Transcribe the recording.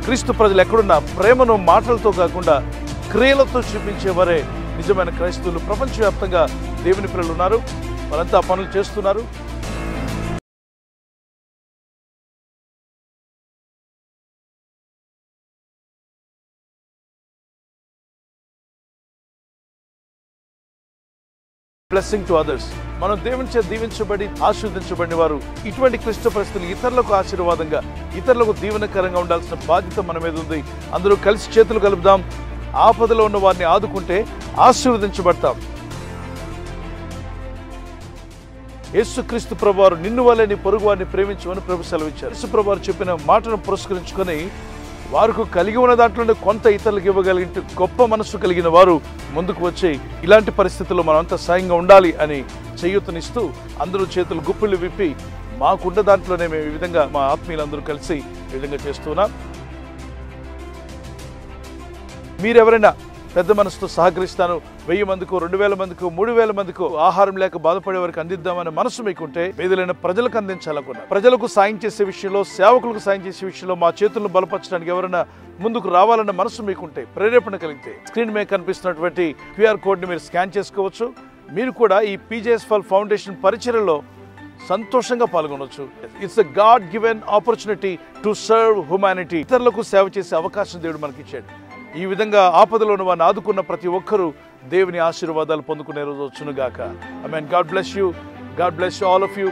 క్రీస్తు ప్రజలు ఎక్కడున్నా ప్రేమను మాటలతో కాకుండా క్రియలతో చూపించేవారే నిజమైన క్రైస్తవులు. ప్రపంచవ్యాప్తంగా దేవుని పిల్లలు ఉన్నారు, వారంతా పనులు చేస్తున్నారు. Blessing to others. మనం దేవుని చేత దీవించబడి ఆశీర్వదించబడిన వారు ఇటువంటి క్లిష్ట పరిస్థితులు ఇతరులకు ఆశీర్వాదంగా, ఇతరులకు దీవెనకరంగా ఉండాల్సిన బాధ్యత మన మీద ఉంది. అందరూ కలిసి చేతులు కలుపుదాం. ఆపదలో ఉన్న వారిని ఆదుకుంటే ఆశీర్వదించబడతాం. యేసుక్రీస్తు ప్రభువారు నిన్ను వలె నీ పొరుగు వారిని ప్రేమించమని ప్రభు సెలవిచ్చారు. యేసు ప్రభువారు చెప్పిన మాటను పురస్కరించుకొని వారికి కలిగి ఉన్న దాంట్లోనే కొంత ఇతరులకు ఇవ్వగలిగిన గొప్ప మనసు కలిగిన వారు ముందుకు వచ్చి ఇలాంటి పరిస్థితుల్లో మనమంతా సాయంగా ఉండాలి అని చేయూతనిస్తూ అందరూ చేతులు గుప్పిళ్ళు విప్పి మాకున్న దాంట్లోనే మేము ఈ విధంగా మా ఆత్మీయులందరూ కలిసి ఈ విధంగా చేస్తున్నాం. మీరెవరైనా పెద్ద మనసుతో సహకరిస్తాను, 1000 మందికో 2000 మందికో 3000 మందికో ఆహారం లేక బాధపడే వారికి అందిద్దామనే మనసు మీకుంటే పేదలైన ప్రజలకు అందించాలనుకున్నా, ప్రజలకు సాయం చేసే విషయంలో, సేవకులకు సాయం చేసే విషయంలో మా చేతులను బలపరచడానికి ఎవరైనా ముందుకు రావాలన్న మనసు మీకుంటే, ప్రేరేపణ కలిగితే స్క్రీన్ మీద కనిపిస్తున్నటువంటి QR కోడ్ని మీరు స్కాన్ చేసుకోవచ్చు. మీరు కూడా ఈ PJSFL ఫౌండేషన్ పరిచర్యలో సంతోషంగా పాల్గొనవచ్చు. It's a God given opportunity to serve humanity. ఇతరులకు సేవ చేసే అవకాశం దేవుడు మనకి ఇచ్చాడు. ఈ విధంగా ఆపదలో ఉన్న వారిని ఆదుకున్న ప్రతి ఒక్కరూ దేవుని ఆశీర్వాదాలు పొందుకునే రోజు వచ్చునుగాక. ఆమేన్. God bless you. God bless all of you.